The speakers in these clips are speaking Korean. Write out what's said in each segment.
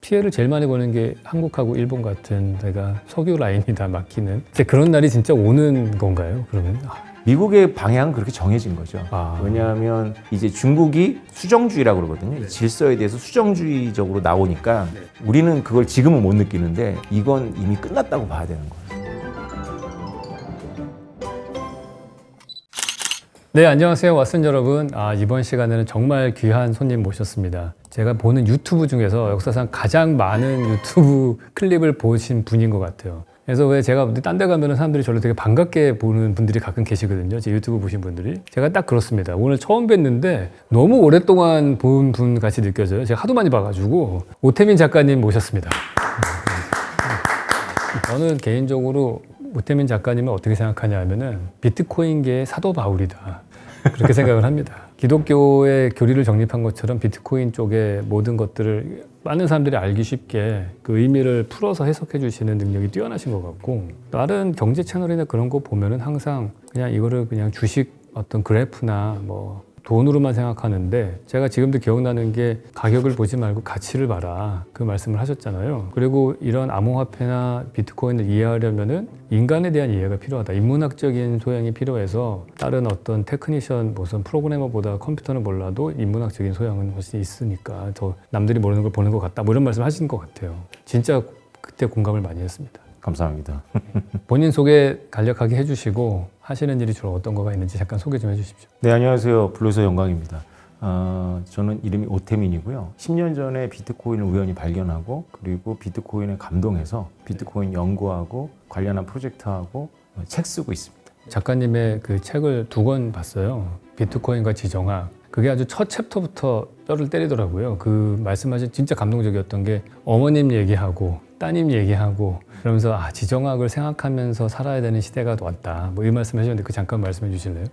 피해를 제일 많이 보는 게 한국하고 일본 같은 데가 석유 라인이 다 막히는 그런 날이 진짜 오는 건가요? 그러면? 미국의 방향은 그렇게 정해진 거죠. 아. 왜냐하면 이제 중국이 수정주의라고 그러거든요. 이 질서에 대해서 수정주의적으로 나오니까 우리는 그걸 지금은 못 느끼는데 이건 이미 끝났다고 봐야 되는 거예요. 네, 안녕하세요. 왓슨 여러분. 이번 시간에는 정말 귀한 손님 모셨습니다. 제가 보는 유튜브 중에서 역사상 가장 많은 유튜브 클립을 보신 분인 것 같아요. 그래서 왜 제가 딴 데 가면 사람들이 저를 되게 반갑게 보는 분들이 가끔 계시거든요. 제 유튜브 보신 분들이. 제가 딱 그렇습니다. 오늘 처음 뵀는데 너무 오랫동안 본 분 같이 느껴져요. 제가 하도 많이 봐가지고 오태민 작가님 모셨습니다. 저는 개인적으로 오태민 작가님을 어떻게 생각하냐 하면은 비트코인계의 사도 바울이다. 그렇게 생각을 합니다. 기독교의 교리를 정립한 것처럼 비트코인 쪽의 모든 것들을 많은 사람들이 알기 쉽게 그 의미를 풀어서 해석해 주시는 능력이 뛰어나신 것 같고, 다른 경제 채널이나 그런 거 보면은 항상 그냥 이거를 그냥 주식 어떤 그래프나 뭐 돈으로만 생각하는데, 제가 지금도 기억나는 게 가격을 보지 말고 가치를 봐라, 그 말씀을 하셨잖아요. 그리고 이런 암호화폐나 비트코인을 이해하려면은 인간에 대한 이해가 필요하다. 인문학적인 소양이 필요해서 다른 어떤 테크니션, 무슨 프로그래머보다 컴퓨터는 몰라도 인문학적인 소양은 훨씬 있으니까 더 남들이 모르는 걸 보는 것 같다, 뭐 이런 말씀 하신 것 같아요. 진짜 그때 공감을 많이 했습니다. 감사합니다. 본인 소개 간략하게 해주시고 하시는 일이 주로 어떤 거가 있는지 잠깐 소개 좀 해주십시오. 네, 안녕하세요. 불러서 영광입니다. 저는 이름이 오태민이고요. 10년 전에 비트코인을 우연히 발견하고, 그리고 비트코인에 감동해서 비트코인 연구하고 관련한 프로젝트하고 책 쓰고 있습니다. 작가님의 그 책을 2권 봤어요. 비트코인과 지정학. 그게 아주 첫 챕터부터 뼈를 때리더라고요. 그 말씀하신 진짜 감동적이었던 게 어머님 얘기하고 따님 얘기하고 그러면서 지정학을 생각하면서 살아야 되는 시대가 왔다, 뭐 이 말씀 하셨는데 그 잠깐 말씀해 주실래요?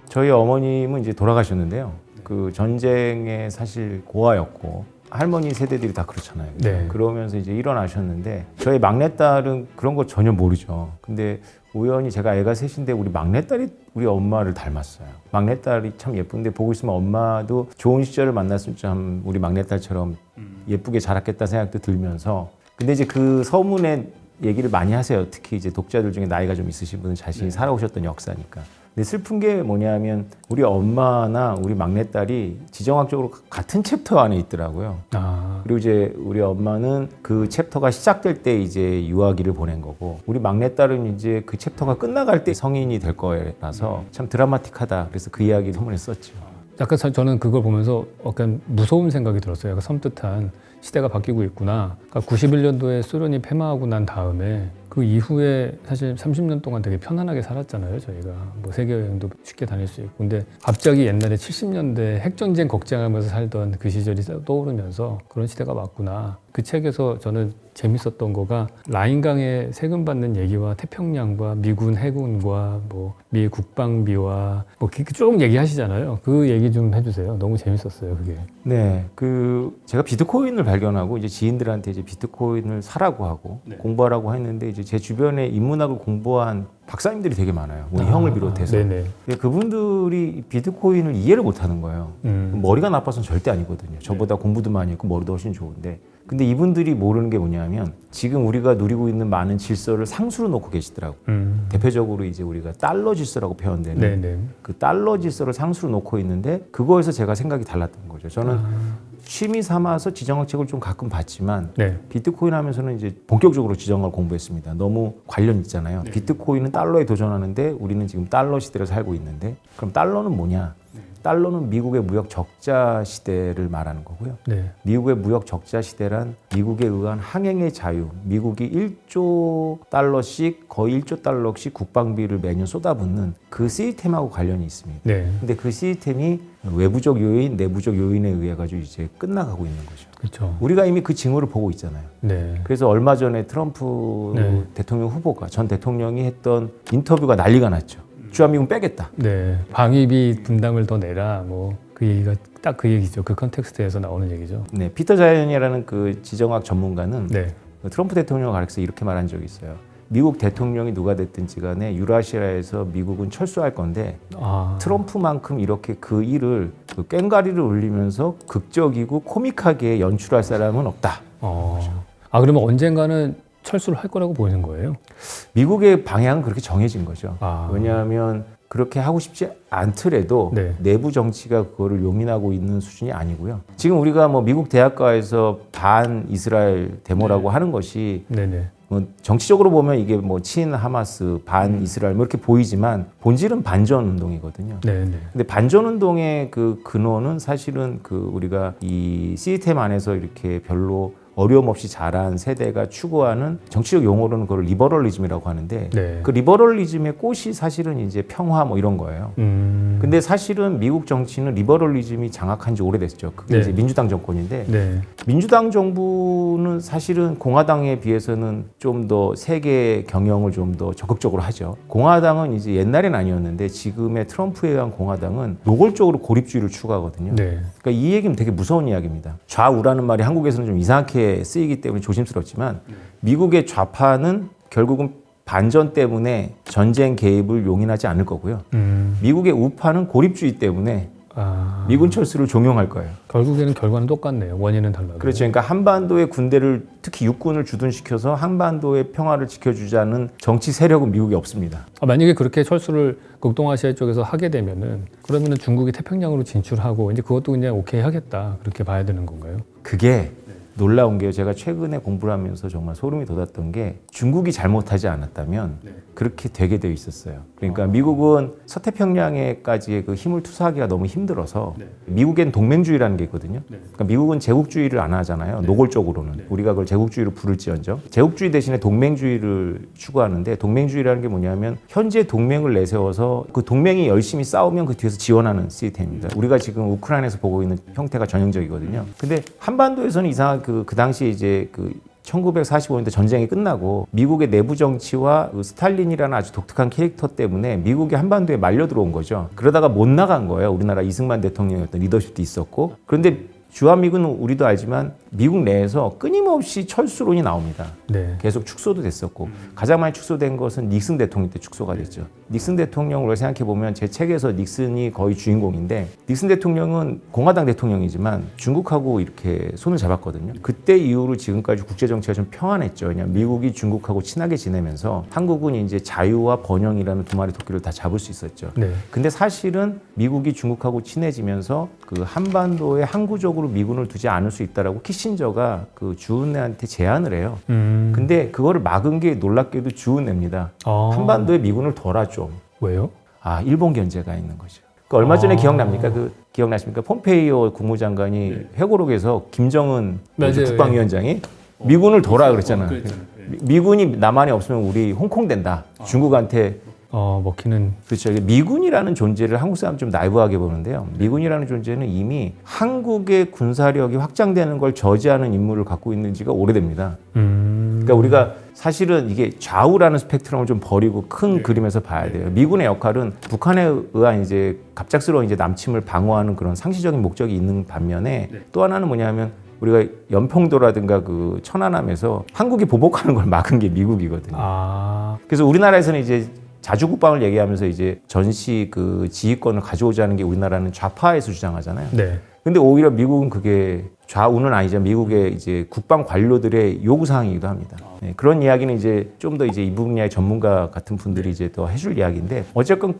저희 어머님은 이제 돌아가셨는데요. 그 전쟁에 사실 고아였고, 할머니 세대들이 다 그렇잖아요. 네. 그러면서 이제 일어나셨는데, 저희 막내딸은 그런 거 전혀 모르죠. 근데 우연히 제가 애가 셋인데 우리 막내딸이 우리 엄마를 닮았어요. 막내딸이 참 예쁜데 보고 있으면 엄마도 좋은 시절을 만났으면 참 우리 막내딸처럼 예쁘게 자랐겠다 생각도 들면서, 근데 이제 그 서문에 얘기를 많이 하세요. 특히 이제 독자들 중에 나이가 좀 있으신 분은 자신이 살아오셨던 역사니까. 근데 슬픈 게 뭐냐면 우리 엄마나 우리 막내딸이 지정학적으로 같은 챕터 안에 있더라고요. 그리고 이제 우리 엄마는 그 챕터가 시작될 때 이제 유아기를 보낸 거고, 우리 막내딸은 이제 그 챕터가 끝나갈 때 성인이 될 거라서 참 드라마틱하다. 그래서 그 이야기 서문에 썼죠. 약간 저는 그걸 보면서 약간 무서운 생각이 들었어요. 약간 섬뜩한, 시대가 바뀌고 있구나. 그러니까 91년도에 소련이 패망하고 난 다음에 그 이후에 사실 30년 동안 되게 편안하게 살았잖아요. 저희가 뭐 세계 여행도 쉽게 다닐 수 있고. 근데 갑자기 옛날에 70년대 핵전쟁 걱정하면서 살던 그 시절이 떠오르면서 그런 시대가 왔구나. 그 책에서 저는 재밌었던 거가 라인강에 세금 받는 얘기와 태평양과 미군 해군과 뭐 미 국방비와 뭐 쭉 얘기하시잖아요. 그 얘기 좀 해주세요. 너무 재밌었어요, 그게. 네, 제가 비트코인을 발견하고 이제 지인들한테 이제 비트코인을 사라고 하고 공부하라고 했는데, 이제 제 주변에 인문학을 공부한 박사님들이 되게 많아요. 우리 형을 비롯해서. 네네. 그분들이 비트코인을 이해를 못하는 거예요. 머리가 나빠서는 절대 아니거든요. 저보다 공부도 많이 했고 머리도 훨씬 좋은데, 근데 이분들이 모르는 게 뭐냐면 지금 우리가 누리고 있는 많은 질서를 상수로 놓고 계시더라고요. 대표적으로 이제 우리가 달러 질서라고 표현되는 네네. 그 달러 질서를 상수로 놓고 있는데, 그거에서 제가 생각이 달랐던 거죠. 저는 취미 삼아서 지정학 책을 좀 가끔 봤지만 비트코인 하면서는 이제 본격적으로 지정학을 공부했습니다. 너무 관련 있잖아요. 비트코인은 달러에 도전하는데 우리는 지금 달러 시대를 살고 있는데, 그럼 달러는 뭐냐? 달러는 미국의 무역 적자 시대를 말하는 거고요. 미국의 무역 적자 시대란 미국에 의한 항행의 자유, 미국이 1조 달러씩, 거의 1조 달러씩 국방비를 매년 쏟아붓는 그 시스템하고 관련이 있습니다. 근데 그 시스템이 외부적 요인, 내부적 요인에 의해 가지고 이제 끝나가고 있는 거죠. 그렇죠. 우리가 이미 그 징후를 보고 있잖아요. 그래서 얼마 전에 트럼프 대통령 후보가, 전 대통령이 했던 인터뷰가 난리가 났죠. 주한미군 빼겠다. 방위비 분담을 더 내라. 뭐 그 얘기가 딱 그 얘기죠. 그 컨텍스트에서 나오는 얘기죠. 피터 자이언이라는 그 지정학 전문가는 트럼프 대통령을 가리켜서 이렇게 말한 적이 있어요. 미국 대통령이 누가 됐든지 간에 유라시아에서 미국은 철수할 건데 트럼프만큼 이렇게 그 일을 그 꽹가리를 울리면서 극적이고 코믹하게 연출할 사람은 없다. 그러면 언젠가는 철수를 할 거라고 보이는 거예요? 미국의 방향은 그렇게 정해진 거죠. 왜냐하면 그렇게 하고 싶지 않더라도 네. 내부 정치가 그거를 용인하고 있는 수준이 아니고요. 지금 우리가 뭐 미국 대학가에서 반 이스라엘 데모라고 하는 것이 네네. 뭐 정치적으로 보면 이게 뭐 친 하마스 반 이스라엘 뭐 이렇게 보이지만 본질은 반전 운동이거든요. 네네. 근데 반전 운동의 그 근원은 사실은 그 우리가 이 시스템 안에서 이렇게 별로 어려움 없이 자란 세대가 추구하는 정치적 용어로는 그걸 리버럴리즘이라고 하는데 네. 그 리버럴리즘의 꽃이 사실은 이제 평화 뭐 이런 거예요. 근데 사실은 미국 정치는 리버럴리즘이 장악한 지 오래됐죠. 그게 네. 이제 민주당 정권인데 네. 민주당 정부는 사실은 공화당에 비해서는 좀 더 세계 경영을 좀 더 적극적으로 하죠. 공화당은 이제 옛날엔 아니었는데 지금의 트럼프에 의한 공화당은 노골적으로 고립주의를 추구하거든요. 네. 그러니까 이 얘기는 되게 무서운 이야기입니다. 좌우라는 말이 한국에서는 좀 이상하게 쓰이기 때문에 조심스럽지만 미국의 좌파는 결국은 반전 때문에 전쟁 개입을 용인하지 않을 거고요. 미국의 우파는 고립주의 때문에 미군 철수를 종용할 거예요. 결국에는 결과는 똑같네요. 원인은 달라도. 그렇죠. 그러니까 한반도의 군대를 특히 육군을 주둔시켜서 한반도의 평화를 지켜주자는 정치 세력은 미국에 없습니다. 만약에 그렇게 철수를 극동아시아 쪽에서 하게 되면은 그러면은 중국이 태평양으로 진출하고 이제 그것도 그냥 오케이 하겠다 그렇게 봐야 되는 건가요? 그게 놀라운 게요. 제가 최근에 공부를 하면서 정말 소름이 돋았던 게 중국이 잘못하지 않았다면 그렇게 되게 되어 있었어요. 그러니까 미국은 서태평양에까지의 그 힘을 투사하기가 너무 힘들어서 미국엔 동맹주의라는 게 있거든요. 그러니까 미국은 제국주의를 안 하잖아요. 노골적으로는. 우리가 그걸 제국주의로 부를지언정. 제국주의 대신에 동맹주의를 추구하는데 동맹주의라는 게 뭐냐면 현재 동맹을 내세워서 그 동맹이 열심히 싸우면 그 뒤에서 지원하는 시스템입니다. 우리가 지금 우크라이나에서 보고 있는 형태가 전형적이거든요. 근데 한반도에서는 이상하게 그 당시 이제 그 1945년대 전쟁이 끝나고 미국의 내부 정치와 그 스탈린이라는 아주 독특한 캐릭터 때문에 미국이 한반도에 말려 들어온 거죠. 그러다가 못 나간 거예요. 우리나라 이승만 대통령의 어떤 리더십도 있었고. 그런데 주한미군은 우리도 알지만 미국 내에서 끊임없이 철수론이 나옵니다. 네. 계속 축소도 됐었고 가장 많이 축소된 것은 닉슨 대통령 때 축소가 됐죠. 닉슨 대통령을 생각해보면 제 책에서 닉슨이 거의 주인공인데 닉슨 대통령은 공화당 대통령이지만 중국하고 이렇게 손을 잡았거든요. 그때 이후로 지금까지 국제정치가 좀 평안했죠. 그냥 미국이 중국하고 친하게 지내면서 한국은 이제 자유와 번영이라는 두 마리 토끼를 다 잡을 수 있었죠. 네. 근데 사실은 미국이 중국하고 친해지면서 그 한반도에 항구적으로 미군을 두지 않을 수 있다라고 키신저가 그 주은혜한테 제안을 해요. 근데 그거를 막은 게 놀랍게도 주은혜입니다. 한반도에 미군을 둬라 좀. 왜요? 일본 견제가 있는 거죠. 그 얼마 전에 기억납니까? 기억나십니까? 폼페이오 국무장관이 회고록에서 김정은 국방위원장이 미군을 둬라 그랬잖아요. 미군이 남한에 없으면 우리 홍콩 된다. 중국한테 먹히는. 그렇죠. 미군이라는 존재를 한국 사람 좀 나이브하게 보는데요. 미군이라는 존재는 이미 한국의 군사력이 확장되는 걸 저지하는 임무를 갖고 있는 지가 오래됩니다. 그러니까 우리가 사실은 이게 좌우라는 스펙트럼을 좀 버리고 큰 그림에서 봐야 돼요. 미군의 역할은 북한에 의한 이제 갑작스러운 이제 남침을 방어하는 그런 상시적인 목적이 있는 반면에 또 하나는 뭐냐면 우리가 연평도라든가 그 천안함에서 한국이 보복하는 걸 막은 게 미국이거든요. 그래서 우리나라에서는 이제 자주국방을 얘기하면서 이제 전시 그 지휘권을 가져오자는 게 우리나라는 좌파에서 주장하잖아요. 네. 근데 오히려 미국은 그게 좌우는 아니죠. 미국의 이제 국방 관료들의 요구 사항이기도 합니다. 네, 그런 이야기는 이제 좀 더 이제 이 분야의 전문가 같은 분들이 이제 더 해줄 이야기인데 어쨌건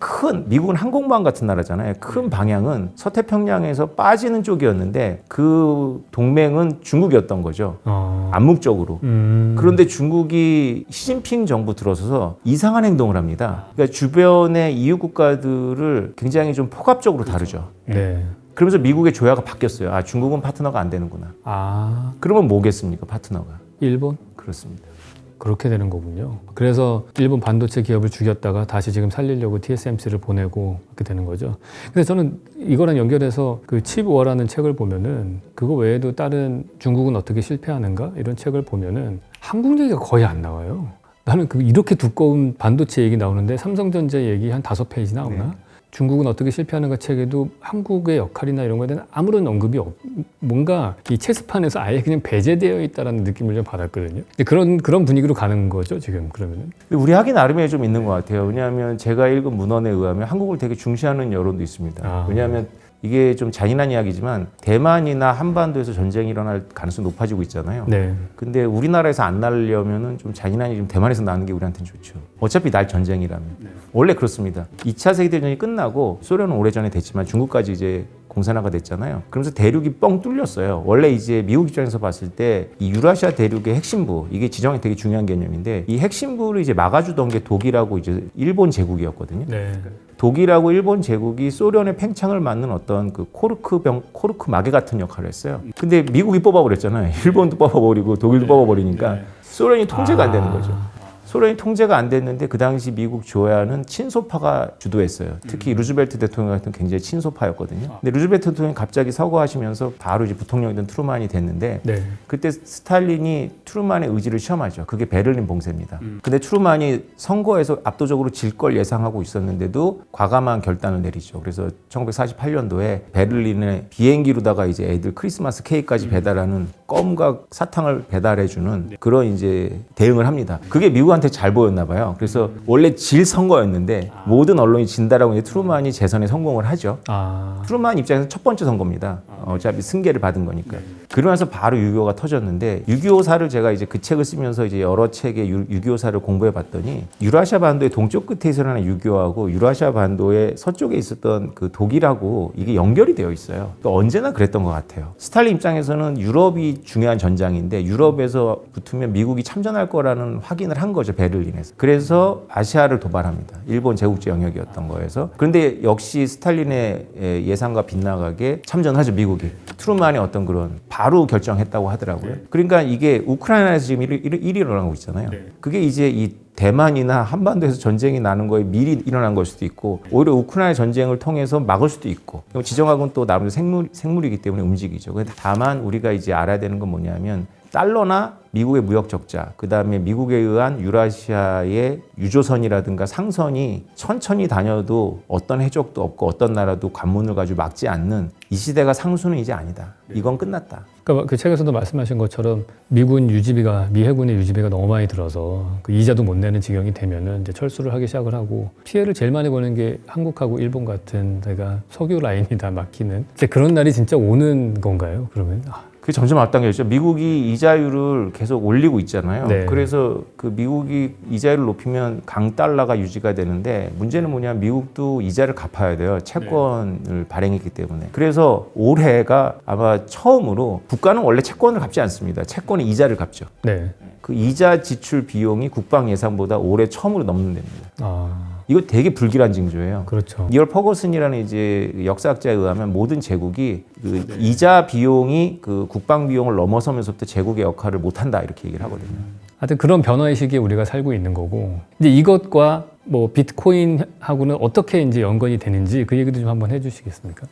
미국은 항공모함 같은 나라잖아요. 큰 방향은 서태평양에서 빠지는 쪽이었는데 그 동맹은 중국이었던 거죠. 암묵적으로. 그런데 중국이 시진핑 정부 들어서서 이상한 행동을 합니다. 그러니까 주변의 이웃 국가들을 굉장히 좀 폭압적으로 다루죠. 네. 그러면서 미국의 조야가 바뀌었어요. 중국은 파트너가 안 되는구나. 그러면 뭐겠습니까, 파트너가? 일본? 그렇습니다. 그렇게 되는 거군요. 그래서 일본 반도체 기업을 죽였다가 다시 지금 살리려고 TSMC를 보내고 그렇게 되는 거죠. 근데 저는 이거랑 연결해서 그 칩워라는 책을 보면은 그거 외에도 다른 중국은 어떻게 실패하는가 이런 책을 보면은 한국 얘기가 거의 안 나와요. 나는 이렇게 두꺼운 반도체 얘기 나오는데 삼성전자 얘기 한 5페이지 나오나? 중국은 어떻게 실패하는가 책에도 한국의 역할이나 이런 거에 대한 아무런 언급이 뭔가 이 체스판에서 아예 그냥 배제되어 있다라는 느낌을 좀 받았거든요. 근데 그런 분위기로 가는 거죠, 지금 그러면은. 우리 하기 나름에 좀 있는 것 같아요. 왜냐하면 제가 읽은 문헌에 의하면 한국을 되게 중시하는 여론도 있습니다. 왜냐하면 이게 좀 잔인한 이야기지만 대만이나 한반도에서 전쟁이 일어날 가능성이 높아지고 있잖아요. 네. 근데 우리나라에서 안 날려면은 좀 잔인한 일이 좀 대만에서 나는 게 우리한테는 좋죠. 어차피 날 전쟁이라면. 원래 그렇습니다. 2차 세계대전이 끝나고 소련은 오래전에 됐지만 중국까지 이제 공산화가 됐잖아요. 그러면서 대륙이 뻥 뚫렸어요. 원래 이제 미국 입장에서 봤을 때 이 유라시아 대륙의 핵심부, 이게 지정이 되게 중요한 개념인데 이 핵심부를 이제 막아주던 게 독일하고 이제 일본 제국이었거든요. 네. 독일하고 일본 제국이 소련의 팽창을 막는 어떤 그 코르크 마개 같은 역할을 했어요. 근데 미국이 뽑아버렸잖아요. 일본도 뽑아버리고 독일도 뽑아버리니까 소련이 통제가 안 되는 거죠. 소련이 통제가 안 됐는데 그 당시 미국 조야는 친소파가 주도했어요. 특히 루즈벨트 대통령 같은 굉장히 친소파였거든요. 근데 루즈벨트 대통령이 갑자기 서거하시면서 바로 이제 부통령이던 트루만이 됐는데 그때 스탈린이 트루만의 의지를 시험하죠. 그게 베를린 봉쇄입니다. 근데 트루만이 선거에서 압도적으로 질 걸 예상하고 있었는데도 과감한 결단을 내리죠. 그래서 1948년도에 베를린에 비행기로다가 이제 애들 크리스마스 케이크까지 배달하는 껌과 사탕을 배달해주는 그런 이제 대응을 합니다. 그게 미국한테 잘 보였나 봐요. 그래서 원래 질 선거였는데 모든 언론이 진다라고 이제 트루만이 재선에 성공을 하죠. 트루만 입장에서 첫 번째 선거입니다. 어차피 승계를 받은 거니까. 그러면서 바로 6.25가 터졌는데 6.25사를 제가 이제 그 책을 쓰면서 이제 여러 책의 6.25사를 공부해 봤더니 유라시아 반도의 동쪽 끝에 있었던 6.25하고 유라시아 반도의 서쪽에 있었던 그 독일하고 이게 연결이 되어 있어요. 또 언제나 그랬던 것 같아요. 스탈린 입장에서는 유럽이 중요한 전장인데 유럽에서 붙으면 미국이 참전할 거라는 확인을 한 거죠. 베를린에서. 그래서 아시아를 도발합니다. 일본 제국제 영역이었던 거에서. 그런데 역시 스탈린의 예상과 빗나가게 참전하죠. 미국이. 트루만의 어떤 그런 바로 결정했다고 하더라고요. 그러니까 이게 우크라이나에서 지금 일이 일어나고 있잖아요. 그게 이제 이 대만이나 한반도에서 전쟁이 나는 거에 미리 일어난 걸 수도 있고 오히려 우크라이나 전쟁을 통해서 막을 수도 있고 지정학은 또 나름대로 생물이기 때문에 움직이죠. 다만 우리가 이제 알아야 되는 건 뭐냐면 달러나 미국의 무역 적자, 그 다음에 미국에 의한 유라시아의 유조선이라든가 상선이 천천히 다녀도 어떤 해적도 없고 어떤 나라도 관문을 가지고 막지 않는 이 시대가 상수는 이제 아니다. 이건 끝났다. 그러니까 그 책에서도 말씀하신 것처럼 미 해군의 유지비가 너무 많이 들어서 그 이자도 못 내는 지경이 되면은 이제 철수를 하기 시작을 하고 피해를 제일 많이 보는 게 한국하고 일본 같은 데가 석유 라인이 다 막히는 그런 날이 진짜 오는 건가요? 그러면? 그게 점점 앞당겨졌죠. 미국이 이자율을 계속 올리고 있잖아요. 그래서 그 미국이 이자율을 높이면 강달러가 유지가 되는데 문제는 뭐냐면 미국도 이자를 갚아야 돼요. 채권을 발행했기 때문에. 그래서 올해가 아마 처음으로 국가는 원래 채권을 갚지 않습니다. 채권의 이자를 갚죠. 그 이자 지출 비용이 국방 예산보다 올해 처음으로 넘는 됩니다. 이거 되게 불길한 징조예요. 그렇죠. 니얼 퍼거슨이라는 이제 역사학자에 의하면 모든 제국이 그 이자 비용이 그 국방 비용을 넘어서면서부터 제국의 역할을 못한다 이렇게 얘기를 하거든요. 하여튼 그런 변화의 시기에 우리가 살고 있는 거고 이제 이것과 뭐 비트코인하고는 어떻게 이제 연관이 되는지 그 얘기도 좀 한번 해주시겠습니까?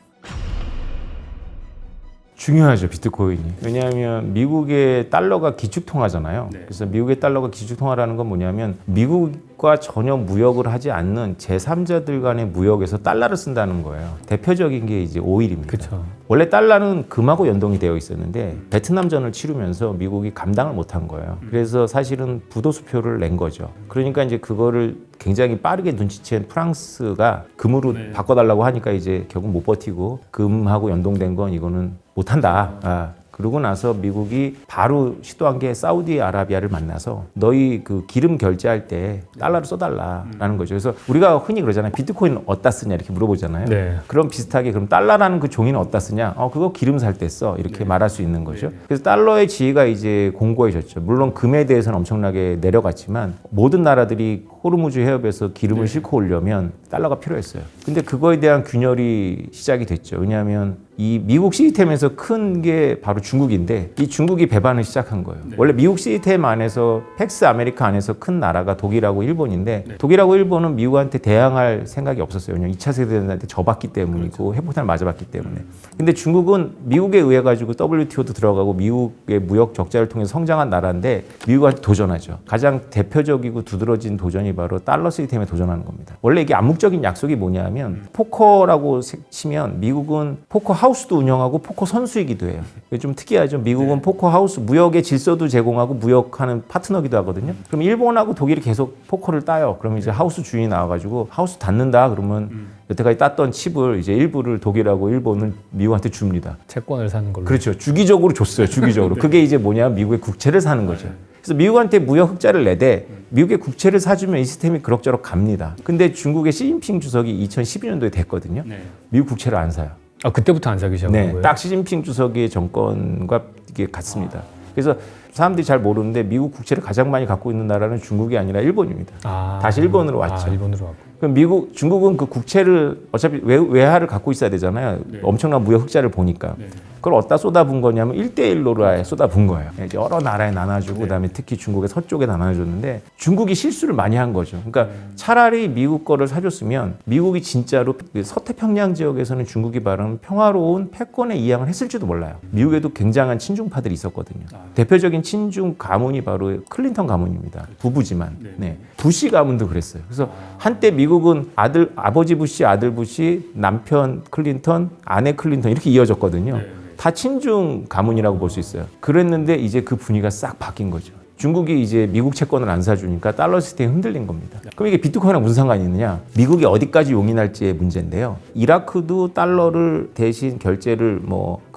중요하죠, 비트코인이. 왜냐하면 미국의 달러가 기축통화잖아요. 그래서 미국의 달러가 기축통화라는 건 뭐냐면 미국과 전혀 무역을 하지 않는 제3자들 간의 무역에서 달러를 쓴다는 거예요. 대표적인 게 이제 오일입니다. 그쵸. 원래 달러는 금하고 연동이 되어 있었는데 베트남전을 치르면서 미국이 감당을 못한 거예요. 그래서 사실은 부도수표를 낸 거죠. 그러니까 이제 그거를 굉장히 빠르게 눈치챈 프랑스가 금으로 바꿔달라고 하니까 이제 결국 못 버티고 금하고 연동된 건 이거는 못한다. 그러고 나서 미국이 바로 시도한 게 사우디아라비아를 만나서 너희 그 기름 결제할 때 달러를 써달라라는 거죠. 그래서 우리가 흔히 그러잖아요. 비트코인 어디다 쓰냐 이렇게 물어보잖아요. 그럼 비슷하게 그럼 달러라는 그 종이는 어디다 쓰냐? 그거 기름 살 때 써. 이렇게 말할 수 있는 거죠. 그래서 달러의 지위가 이제 공고해졌죠. 물론 금에 대해서는 엄청나게 내려갔지만 모든 나라들이 호르무즈 해협에서 기름을 싣고 오려면 달러가 필요했어요. 근데 그거에 대한 균열이 시작이 됐죠. 왜냐하면 이 미국 시스템에서 큰 게 바로 중국인데 이 중국이 배반을 시작한 거예요. 원래 미국 시스템 안에서 팩스 아메리카 안에서 큰 나라가 독일하고 일본인데 독일하고 일본은 미국한테 대항할 생각이 없었어요. 왜냐면 2차 세계대전한테 져봤기 때문이고 핵폭탄을 맞아봤기 때문에. 근데 중국은 미국에 의해 가지고 WTO도 들어가고 미국의 무역 적자를 통해서 성장한 나라인데 미국한테 도전하죠. 가장 대표적이고 두드러진 도전이 바로 달러 시스템에 도전하는 겁니다. 원래 이게 암묵적인 약속이 뭐냐면 포커라고 치면 미국은 포커 하우스도 운영하고 포커 선수이기도 해요. 이게 좀 특이하죠. 미국은 포커 하우스, 무역의 질서도 제공하고 무역하는 파트너기도 하거든요. 그럼 일본하고 독일이 계속 포커를 따요. 그러면 이제 하우스 주인이 나와가지고 하우스 닫는다 그러면 여태까지 땄던 칩을 이제 일부를 독일하고 일본은 미국한테 줍니다. 채권을 사는 걸로. 그렇죠. 주기적으로 줬어요. 주기적으로. 그게 이제 뭐냐, 미국의 국채를 사는 거죠. 그래서 미국한테 무역 흑자를 내되 미국의 국채를 사주면 이 시스템이 그럭저럭 갑니다. 근데 중국의 시진핑 주석이 2012년도에 됐거든요. 미국 국채를 안 사요. 아, 그때부터 안 사기 시작한 네, 거예요? 딱 시진핑 주석의 정권과 이게 같습니다. 그래서 사람들이 잘 모르는데 미국 국채를 가장 많이 갖고 있는 나라는 중국이 아니라 일본입니다. 다시 일본으로 왔죠. 일본으로 왔고. 그럼 중국은 그 국채를 어차피 외화를 갖고 있어야 되잖아요. 엄청난 무역 흑자를 보니까. 그걸 어디다 쏟아부은 거냐면 1대1로라에 쏟아부은 거예요. 이제 여러 나라에 나눠주고 그다음에 특히 중국의 서쪽에 나눠줬는데 중국이 실수를 많이 한 거죠. 그러니까 차라리 미국 거를 사줬으면 미국이 진짜로 서태평양 지역에서는 중국이 말하는 평화로운 패권에 이양을 했을지도 몰라요. 미국에도 굉장한 친중파들이 있었거든요. 대표적인 친중 가문이 바로 클린턴 가문입니다. 부부지만. 네. 부시 가문도 그랬어요. 그래서 한때 미국은 아버지 부시, 아들 부시, 남편 클린턴, 아내 클린턴 이렇게 이어졌거든요. 다 친중 가문이라고 볼 수 있어요. 그랬는데 이제 그 분위기가 싹 바뀐 거죠. 중국이 이제 미국 채권을 안 사주니까 달러 시스템이 흔들린 겁니다. 그럼 이게 비트코인이랑 무슨 상관이 있느냐? 미국이 어디까지 용인할지의 문제인데요. 이라크도 달러를 대신 결제를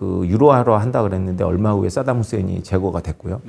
유로화로 한다 그랬는데 얼마 후에 사담 후세인이 제거가 됐고요.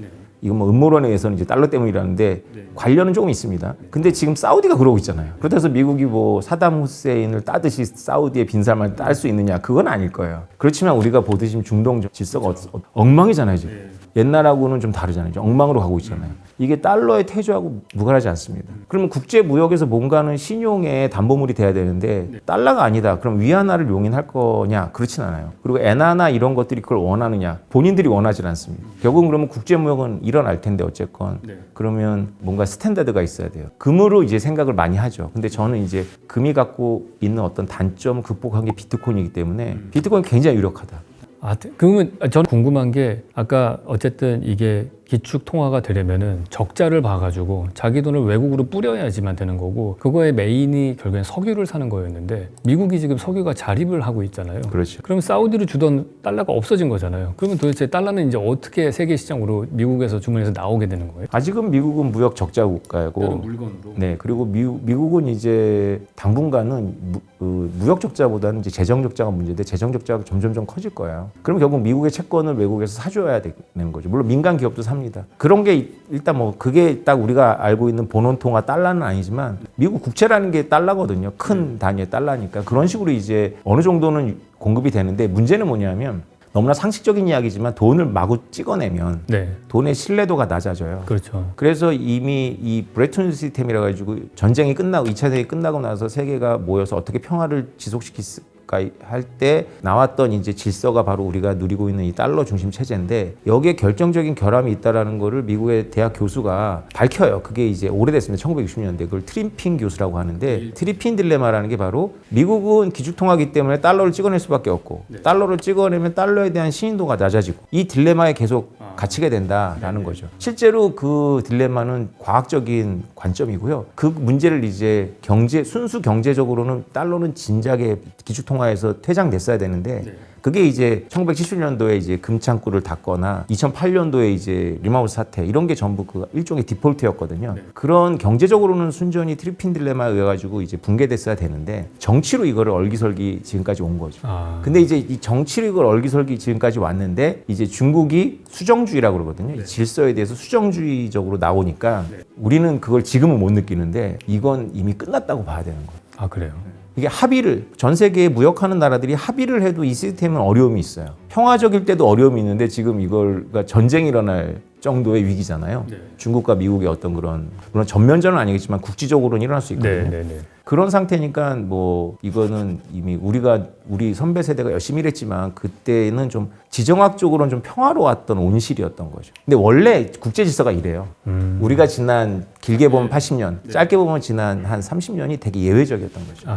이건 음모론에 의해서는 이제 달러 때문이라는데 관련은 조금 있습니다. 근데 지금 사우디가 그러고 있잖아요. 그렇다고 해서 미국이 사담 후세인을 따듯이 사우디의 빈살만 딸 수 있느냐? 그건 아닐 거예요. 그렇지만 우리가 보듯이 중동 질서가 엉망이잖아요, 지금. 옛날하고는 좀 다르잖아요. 엉망으로 가고 있잖아요. 이게 달러의 태조하고 무관하지 않습니다. 그러면 국제 무역에서 뭔가는 신용의 담보물이 돼야 되는데 달러가 아니다. 그럼 위안화를 용인할 거냐? 그렇진 않아요. 그리고 엔화나 이런 것들이 그걸 원하느냐? 본인들이 원하지 않습니다. 결국은 그러면 국제 무역은 일어날 텐데 어쨌건 그러면 뭔가 스탠다드가 있어야 돼요. 금으로 이제 생각을 많이 하죠. 근데 저는 이제 금이 갖고 있는 어떤 단점을 극복한 게 비트코인이기 때문에 비트코인 굉장히 유력하다. 그러면 저는 궁금한 게 아까 어쨌든 이게 기축 통화가 되려면은 적자를 봐가지고 자기 돈을 외국으로 뿌려야지만 되는 거고 그거의 메인이 결국엔 석유를 사는 거였는데 미국이 지금 석유가 자립을 하고 있잖아요. 그렇죠. 그럼 사우디로 주던 달러가 없어진 거잖아요. 그러면 도대체 달러는 이제 어떻게 세계 시장으로 미국에서 주문해서 나오게 되는 거예요? 아직은 미국은 무역 적자 국가고 물건으로. 네, 그리고 미국은 이제 당분간은 무역 적자보다는 이제 재정 적자가 문제인데 재정 적자가 점점점 커질 거예요. 그럼 결국 미국의 채권을 외국에서 사줘야 되는 거죠. 물론 민간 기업도 삽니다. 그런 게 일단 그게 딱 우리가 알고 있는 본원통화 달러는 아니지만 미국 국채라는 게 달러거든요. 큰 단위의 달러니까 그런 식으로 이제 어느 정도는 공급이 되는데 문제는 뭐냐면 너무나 상식적인 이야기지만 돈을 마구 찍어내면 돈의 신뢰도가 낮아져요. 그렇죠. 그래서 이미 이 브레튼 시스템이라 가지고 전쟁이 끝나고 2차 대전이 끝나고 나서 세계가 모여서 어떻게 평화를 지속시킬 할 때 나왔던 이제 질서가 바로 우리가 누리고 있는 이 달러 중심 체제인데 여기에 결정적인 결함이 있다라는 거를 미국의 대학 교수가 밝혀요. 그게 이제 오래됐습니다. 1960년대. 그걸 트리핀 교수라고 하는데 트리핀 딜레마라는 게 바로 미국은 기축통화기 때문에 달러를 찍어낼 수밖에 없고 달러를 찍어내면 달러에 대한 신인도가 낮아지고 이 딜레마에 계속 갇히게 된다라는 거죠. 실제로 그 딜레마는 과학적인 관점이고요. 그 문제를 이제 순수 경제적으로는 달러는 진작에 기축통화에서 퇴장됐어야 되는데 그게 이제 1970년도에 이제 금창구를 닫거나 2008년도에 이제 리마우스 사태 이런 게 전부 그 일종의 디폴트였거든요. 그런 경제적으로는 순전히 트리핀 딜레마에 의해 가지고 이제 붕괴됐어야 되는데 정치로 이거를 얼기설기 지금까지 온 거죠. 근데 이제 이 정치로 이걸 얼기설기 지금까지 왔는데 이제 중국이 수정주의라고 그러거든요. 이 질서에 대해서 수정주의적으로 나오니까 우리는 그걸 지금은 못 느끼는데 이건 이미 끝났다고 봐야 되는 거예요. 그래요? 이게 전 세계에 무역하는 나라들이 합의를 해도 이 시스템은 어려움이 있어요. 평화적일 때도 어려움이 있는데 지금 그러니까 전쟁이 일어날 정도의 위기잖아요. 중국과 미국의 어떤 물론 전면전은 아니겠지만 국지적으로는 일어날 수 있거든요. 그런 상태니까 이거는 이미 우리 선배 세대가 열심히 일했지만 그때는 좀 지정학적으로는 좀 평화로웠던 온실이었던 거죠. 근데 원래 국제 질서가 이래요. 우리가 지난 길게 보면 80년, 짧게 보면 지난 한 30년이 되게 예외적이었던 거죠.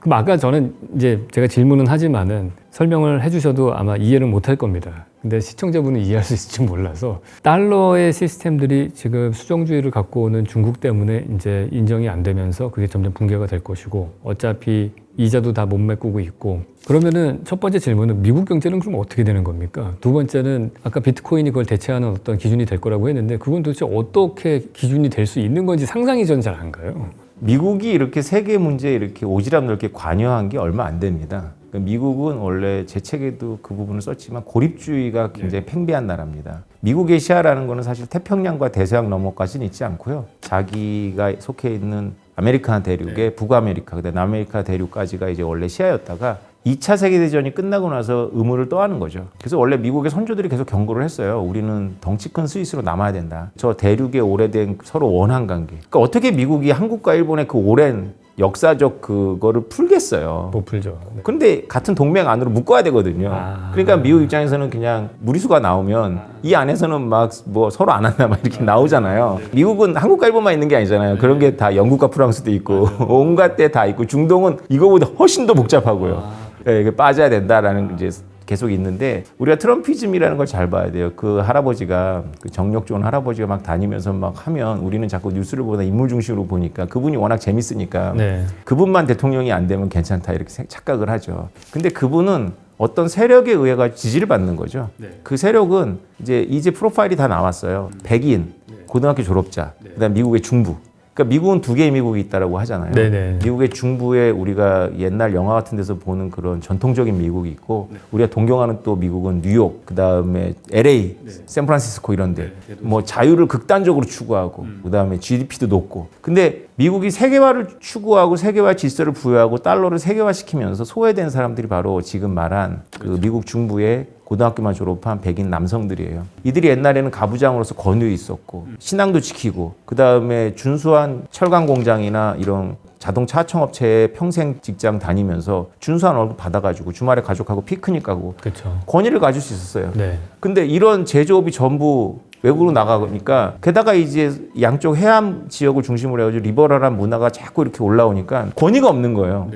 그럼 아까 저는 이제 제가 질문은 하지만은 설명을 해주셔도 아마 이해를 못할 겁니다. 근데 시청자분은 이해할 수 있을지 몰라서 달러의 시스템들이 지금 수정주의를 갖고 오는 중국 때문에 이제 인정이 안 되면서 그게 점점 붕괴가 될 것이고 어차피 이자도 다 못 메꾸고 있고 그러면은 첫 번째 질문은 미국 경제는 그럼 어떻게 되는 겁니까? 두 번째는 아까 비트코인이 그걸 대체하는 어떤 기준이 될 거라고 했는데 그건 도대체 어떻게 기준이 될 수 있는 건지 상상이 전 잘 안 가요. 미국이 이렇게 세계 문제에 이렇게 오지랖 넓게 관여한 게 얼마 안 됩니다. 그러니까 미국은 원래 제 책에도 그 부분을 썼지만 고립주의가 굉장히 팽배한 나라입니다. 미국의 시야라는 거는 사실 태평양과 대서양 너머까지는 있지 않고요. 자기가 속해 있는 아메리카 대륙의 북아메리카, 그다음 남아메리카 대륙까지가 이제 원래 시야였다가 2차 세계대전이 끝나고 나서 의무를 떠안은 거죠. 그래서 원래 미국의 선조들이 계속 경고를 했어요. 우리는 덩치 큰 스위스로 남아야 된다. 저 대륙의 오래된 서로 원한 관계. 그러니까 어떻게 미국이 한국과 일본의 그 오랜 역사적 그거를 풀겠어요. 못 풀죠. 네. 근데 같은 동맹 안으로 묶어야 되거든요. 그러니까 미국 입장에서는 그냥 무리수가 나오면 이 안에서는 막 뭐 서로 안 한다 막 이렇게 나오잖아요. 미국은 한국과 일본만 있는 게 아니잖아요. 그런 게 다 영국과 프랑스도 있고 온갖 데 다 있고 중동은 이거보다 훨씬 더 복잡하고요. 예, 이게 빠져야 된다라는 이제 계속 있는데 우리가 트럼피즘이라는 걸 잘 봐야 돼요. 그 할아버지가 그 정력 좋은 할아버지가 막 다니면서 막 하면 우리는 자꾸 뉴스를 보다 인물 중심으로 보니까 그분이 워낙 재밌으니까 네. 그분만 대통령이 안 되면 괜찮다 이렇게 착각을 하죠. 근데 그분은 어떤 세력에 의해 지지를 받는 거죠. 그 세력은 이제 프로파일이 다 나왔어요. 백인, 고등학교 졸업자, 그다음 미국의 중부. 그러니까 미국은 두 개의 미국이 있다라고 하잖아요. 네네. 미국의 중부에 우리가 옛날 영화 같은 데서 보는 그런 전통적인 미국이 있고 우리가 동경하는 또 미국은 뉴욕, 그다음에 LA, 샌프란시스코 이런 데. 뭐 자유를 극단적으로 추구하고 그다음에 GDP도 높고. 근데 미국이 세계화를 추구하고 세계화 질서를 부여하고 달러를 세계화시키면서 소외된 사람들이 바로 지금 말한 그 미국 중부의 고등학교만 졸업한 백인 남성들이에요. 이들이 옛날에는 가부장으로서 권위에 있었고 신앙도 지키고 그다음에 준수한 철강 공장이나 이런 자동차 하청업체에 평생 직장 다니면서 준수한 월급 받아가지고 주말에 가족하고 피크닉 가고 그렇죠. 권위를 가질 수 있었어요. 네. 근데 이런 제조업이 전부 외국으로 나가니까 게다가 이제 양쪽 해안 지역을 중심으로 해가지고 리버럴한 문화가 자꾸 이렇게 올라오니까 권위가 없는 거예요.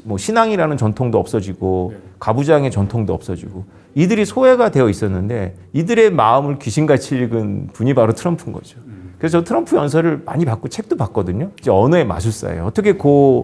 뭐 신앙이라는 전통도 없어지고 가부장의 전통도 없어지고 이들이 소외가 되어 있었는데 이들의 마음을 귀신같이 읽은 분이 바로 트럼프인 거죠. 그래서 저 트럼프 연설을 많이 받고 책도 봤거든요. 이제 언어의 마술사예요. 어떻게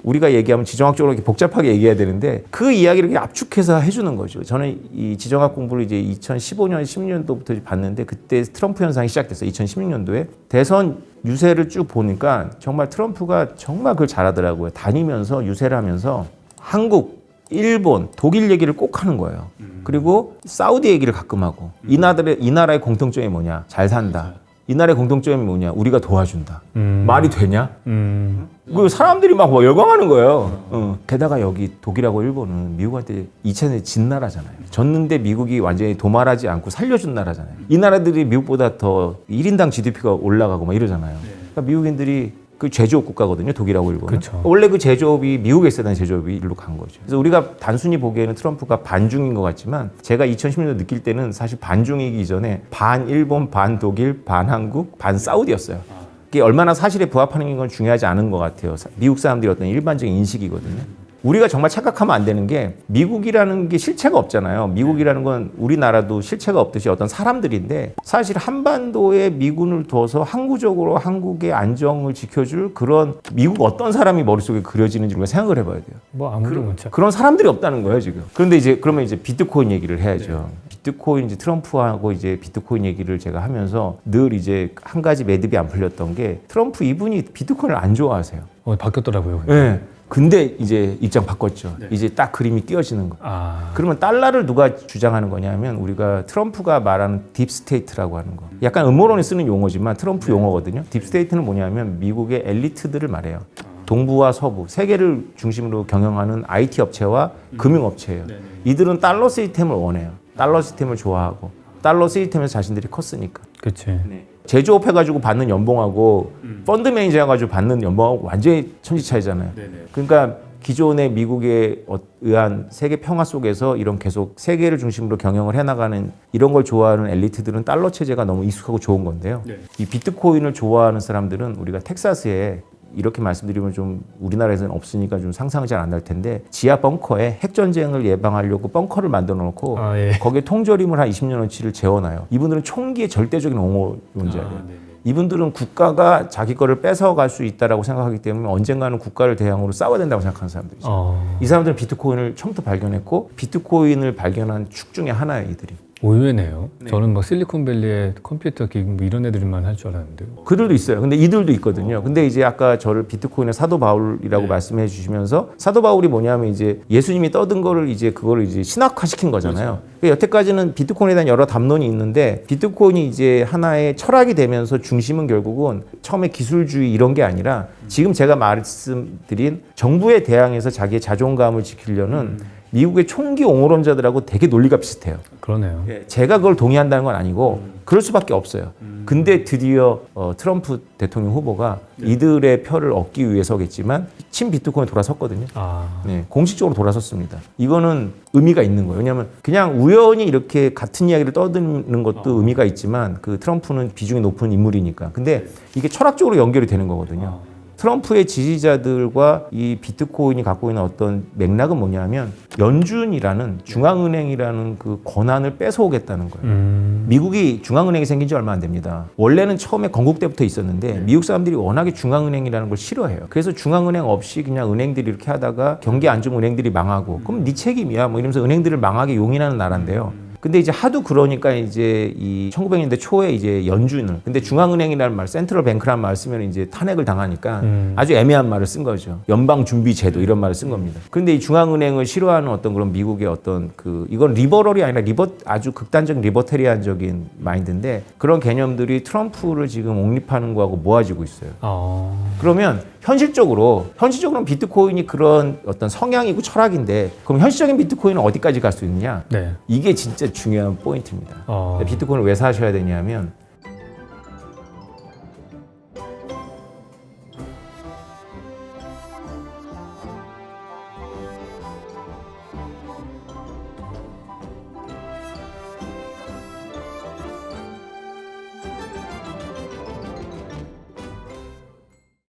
우리가 얘기하면 지정학적으로 이렇게 복잡하게 얘기해야 되는데 그 이야기를 이렇게 압축해서 해주는 거죠. 저는 이 지정학 공부를 이제 2015년, 16년도부터 봤는데 그때 트럼프 현상이 시작됐어요. 2016년도에 대선 유세를 쭉 보니까 정말 트럼프가 정말 그걸 잘하더라고요. 다니면서 유세를 하면서 한국, 일본, 독일 얘기를 꼭 하는 거예요. 그리고 사우디 얘기를 가끔 하고 이 나라의 공통점이 뭐냐? 잘 산다. 이 나라의 공통점이 뭐냐? 우리가 도와준다. 말이 되냐? 그 사람들이 막 열광하는 거예요. 게다가 여기 독일하고 일본은 미국한테 2차전에 진 나라잖아요. 졌는데 미국이 완전히 도말하지 않고 살려준 나라잖아요. 이 나라들이 미국보다 더 1인당 GDP가 올라가고 막 이러잖아요. 그러니까 미국인들이 그 제조업 국가거든요. 독일하고 일본은. 그쵸. 원래 그 제조업이 미국에 있었던 제조업이 일로 간 거죠. 그래서 우리가 단순히 보기에는 트럼프가 반중인 것 같지만 제가 2016년 느낄 때는 사실 반중이기 전에 반 일본, 반 독일, 반 한국, 반 사우디였어요. 그게 얼마나 사실에 부합하는 건 중요하지 않은 것 같아요. 미국 사람들이 어떤 일반적인 인식이거든요. 우리가 정말 착각하면 안 되는 게 미국이라는 게 실체가 없잖아요. 미국이라는 건 우리나라도 실체가 없듯이 어떤 사람들인데 사실 한반도에 미군을 둬서 항구적으로 한국의 안정을 지켜줄 그런 미국 어떤 사람이 머릿속에 그려지는지 우리가 생각을 해봐야 돼요. 뭐 아무도 못 찾. 그런 사람들이 없다는 거예요, 지금. 그런데 그러면 비트코인 얘기를 해야죠. 비트코인 이제 트럼프하고 이제 비트코인 얘기를 제가 하면서 늘 이제 한 가지 매듭이 안 풀렸던 게 트럼프 이분이 비트코인을 안 좋아하세요. 바뀌었더라고요. 네. 근데 이제 입장 바꿨죠. 이제 딱 그림이 띄어지는 거. 그러면 달러를 누가 주장하는 거냐면 우리가 트럼프가 말하는 딥스테이트라고 하는 거. 약간 음모론에 쓰는 용어지만 트럼프 용어거든요. 딥스테이트는 뭐냐면 미국의 엘리트들을 말해요. 동부와 서부, 세계를 중심으로 경영하는 IT 업체와 금융 업체예요. 이들은 달러 시스템을 원해요. 달러 시스템을 좋아하고 달러 시스템에서 자신들이 컸으니까. 그렇지. 제조업 해가지고 받는 연봉하고 펀드 매니저 해가지고 받는 연봉하고 완전히 천지 차이잖아요. 그러니까 기존의 미국에 의한 세계 평화 속에서 이런 계속 세계를 중심으로 경영을 해나가는 이런 걸 좋아하는 엘리트들은 달러 체제가 너무 익숙하고 좋은 건데요. 이 비트코인을 좋아하는 사람들은 우리가 텍사스에 이렇게 말씀드리면 좀 우리나라에서는 없으니까 좀 상상이 잘 안 날 텐데 지하 벙커에 핵 전쟁을 예방하려고 벙커를 만들어 놓고 아, 예. 거기에 통조림을 한 20년어치를 재워놔요. 이분들은 총기의 절대적인 옹호론자예요. 네네. 이분들은 국가가 자기 거를 뺏어갈 수 있다라고 생각하기 때문에 언젠가는 국가를 대항으로 싸워야 된다고 생각하는 사람들이죠. 이 사람들은 비트코인을 처음부터 발견했고 비트코인을 발견한 축 중에 하나예요, 이들이. 의외네요. 저는 뭐 실리콘밸리의 컴퓨터 기기 뭐 이런 애들만 할 줄 알았는데. 그들도 있어요. 근데 이들도 있거든요. 근데 이제 아까 저를 비트코인의 사도 바울이라고 말씀해 주시면서 사도 바울이 뭐냐면 이제 예수님이 떠든 거를 이제 그거를 이제 신학화시킨 거잖아요. 그러니까 여태까지는 비트코인에 대한 여러 담론이 있는데 비트코인이 이제 하나의 철학이 되면서 중심은 결국은 처음에 기술주의 이런 게 아니라 지금 제가 말씀드린 정부에 대항해서 자기의 자존감을 지키려는 미국의 총기 옹호론자들하고 되게 논리가 비슷해요. 그러네요. 제가 그걸 동의한다는 건 아니고 그럴 수밖에 없어요. 근데 드디어 트럼프 대통령 후보가 이들의 표를 얻기 위해서겠지만 친 비트코인에 돌아섰거든요. 네, 공식적으로 돌아섰습니다. 이거는 의미가 있는 거예요. 왜냐하면 그냥 우연히 이렇게 같은 이야기를 떠드는 것도 의미가 있지만 그 트럼프는 비중이 높은 인물이니까. 근데 이게 철학적으로 연결이 되는 거거든요. 트럼프의 지지자들과 이 비트코인이 갖고 있는 어떤 맥락은 뭐냐면 연준이라는 중앙은행이라는 그 권한을 뺏어오겠다는 거예요. 미국이 중앙은행이 생긴 지 얼마 안 됩니다. 원래는 처음에 건국 때부터 있었는데 미국 사람들이 워낙에 중앙은행이라는 걸 싫어해요. 그래서 중앙은행 없이 그냥 은행들이 이렇게 하다가 경기 안 좋으면 은행들이 망하고 그럼 네 책임이야 뭐 이러면서 은행들을 망하게 용인하는 나라인데요. 근데 이제 하도 그러니까 이제 이 1900년대 초에 이제 연준을 근데 중앙은행이라는 말, 센트럴 뱅크라는 말을 쓰면 이제 탄핵을 당하니까 아주 애매한 말을 쓴 거죠. 연방준비제도 이런 말을 쓴 겁니다. 그런데 이 중앙은행을 싫어하는 어떤 그런 미국의 어떤 그 이건 리버럴이 아니라 아주 극단적인 리버테리안적인 마인드인데 그런 개념들이 트럼프를 지금 옹립하는 거하고 모아지고 있어요. 그러면 현실적으로는 비트코인이 그런 어떤 성향이고 철학인데 그럼 현실적인 비트코인은 어디까지 갈 수 있느냐? 네. 이게 진짜 중요한 포인트입니다. 비트코인을 왜 사셔야 되냐면